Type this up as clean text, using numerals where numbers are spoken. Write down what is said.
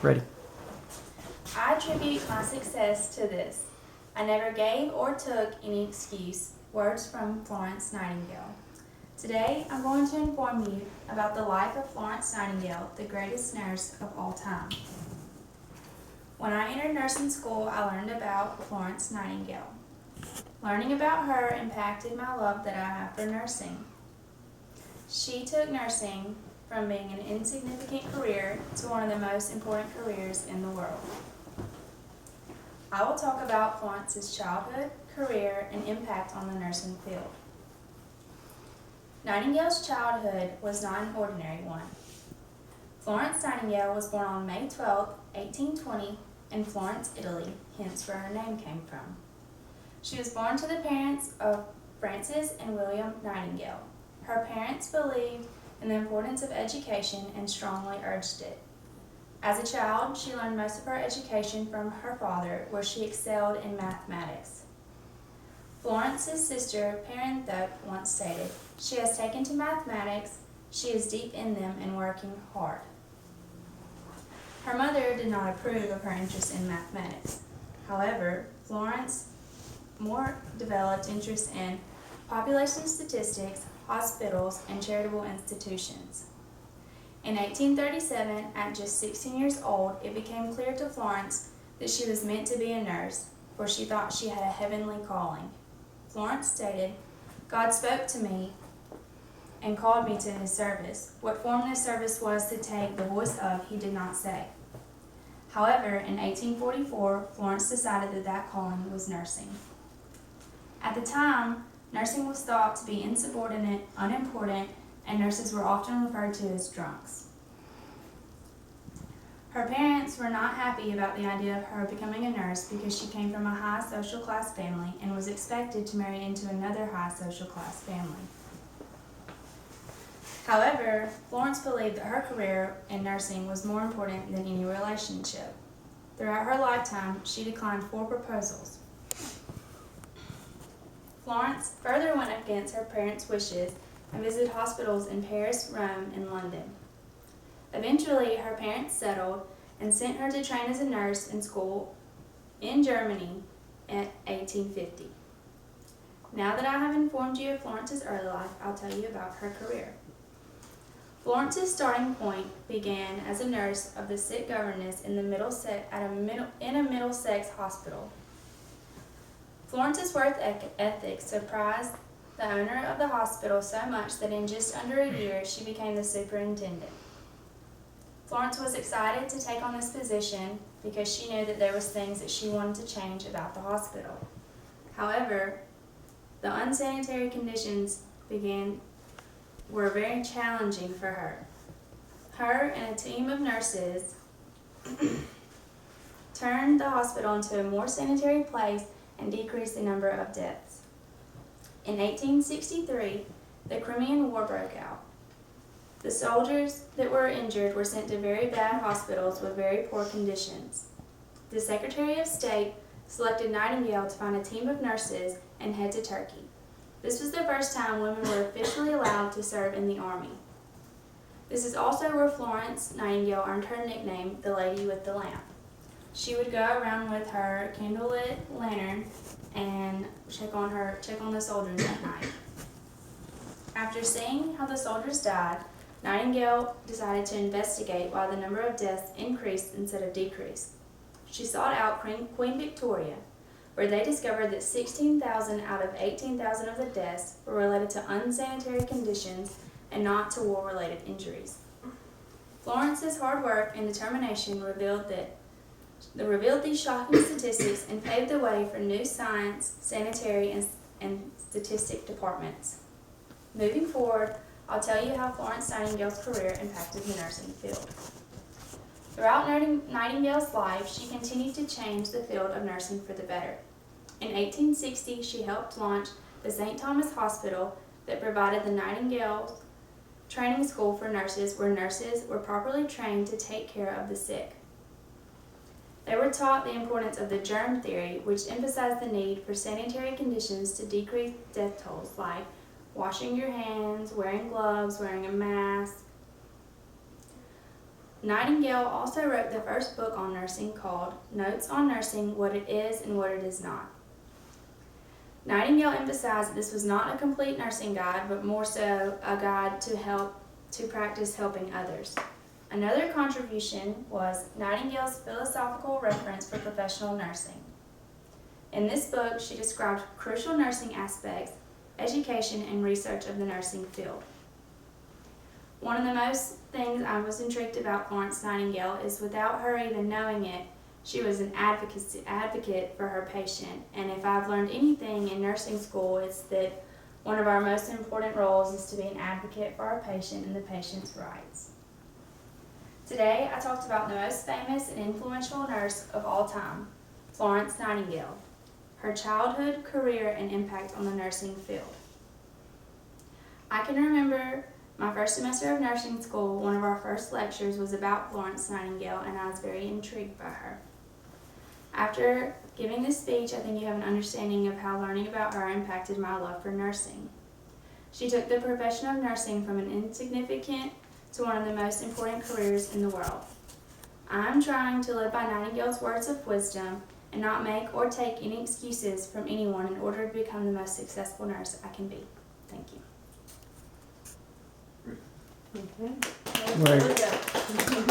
Ready. I attribute my success to this. I never gave or took any excuse. Words from Florence Nightingale. Today, I'm going to inform you about the life of Florence Nightingale, the greatest nurse of all time. When I entered nursing school, I learned about Florence Nightingale. Learning about her impacted my love that I have for nursing. She took nursing from being an insignificant career to one of the most important careers in the world. I will talk about Florence's childhood, career, and impact on the nursing field. Nightingale's childhood was not an ordinary one. Florence Nightingale was born on May 12, 1820, in Florence, Italy, hence where her name came from. She was born to the parents of Francis and William Nightingale. Her parents believed in the importance of education and strongly urged it. As a child, she learned most of her education from her father, where she excelled in mathematics. Florence's sister, Parenthope, once stated, "She has taken to mathematics, she is deep in them and working hard." Her mother did not approve of her interest in mathematics. However, Florence more developed interest in population statistics, hospitals, and charitable institutions. In 1837, at just 16 years old, it became clear to Florence that she was meant to be a nurse, for she thought she had a heavenly calling. Florence stated, "God spoke to me and called me to his service. What form this service was to take the voice of, he did not say." However, in 1844, Florence decided that that calling was nursing. At the time, nursing was thought to be insubordinate, unimportant, and nurses were often referred to as drunks. Her parents were not happy about the idea of her becoming a nurse because she came from a high social class family and was expected to marry into another high social class family. However, Florence believed that her career in nursing was more important than any relationship. Throughout her lifetime, she declined 4 proposals. Florence further went against her parents' wishes and visited hospitals in Paris, Rome, and London. Eventually, her parents settled and sent her to train as a nurse in school in Germany in 1850. Now that I have informed you of Florence's early life, I'll tell you about her career. Florence's starting point began as a nurse of the sick governess in a Middlesex hospital. Florence's work ethic surprised the owner of the hospital so much that in just under a year she became the superintendent. Florence was excited to take on this position because she knew that there was things that she wanted to change about the hospital. However, the unsanitary conditions were very challenging for her. Her and a team of nurses turned the hospital into a more sanitary place and decreased the number of deaths. In 1863, the Crimean War broke out. The soldiers that were injured were sent to very bad hospitals with very poor conditions. The Secretary of State selected Nightingale to find a team of nurses and head to Turkey. This was the first time women were officially allowed to serve in the army. This is also where Florence Nightingale earned her nickname, the Lady with the Lamp. She would go around with her candlelit lantern and check on the soldiers at night. After seeing how the soldiers died, Nightingale decided to investigate why the number of deaths increased instead of decreased. She sought out Queen Victoria, where they discovered that 16,000 out of 18,000 of the deaths were related to unsanitary conditions and not to war-related injuries. Florence's hard work and determination revealed these shocking statistics and paved the way for new science, sanitary, and statistic departments. Moving forward, I'll tell you how Florence Nightingale's career impacted the nursing field. Throughout Nightingale's life, she continued to change the field of nursing for the better. In 1860, she helped launch the St. Thomas Hospital that provided the Nightingale training school for nurses, where nurses were properly trained to take care of the sick. They were taught the importance of the germ theory, which emphasized the need for sanitary conditions to decrease death tolls, like washing your hands, wearing gloves, wearing a mask. Nightingale also wrote the first book on nursing called Notes on Nursing, What It Is and What It Is Not. Nightingale emphasized that this was not a complete nursing guide, but more so a guide to practice helping others. Another contribution was Nightingale's philosophical reference for professional nursing. In this book, she described crucial nursing aspects, education, and research of the nursing field. One of the most things I was intrigued about Florence Nightingale is without her even knowing it, she was an advocate for her patient. And if I've learned anything in nursing school, it's that one of our most important roles is to be an advocate for our patient and the patient's rights. Today, I talked about the most famous and influential nurse of all time, Florence Nightingale, her childhood, career, and impact on the nursing field. I can remember my first semester of nursing school, one of our first lectures was about Florence Nightingale, and I was very intrigued by her. After giving this speech, I think you have an understanding of how learning about her impacted my love for nursing. She took the profession of nursing from an insignificant to one of the most important careers in the world. I'm trying to live by Nightingale's words of wisdom and not make or take any excuses from anyone in order to become the most successful nurse I can be. Thank you. Okay. Right.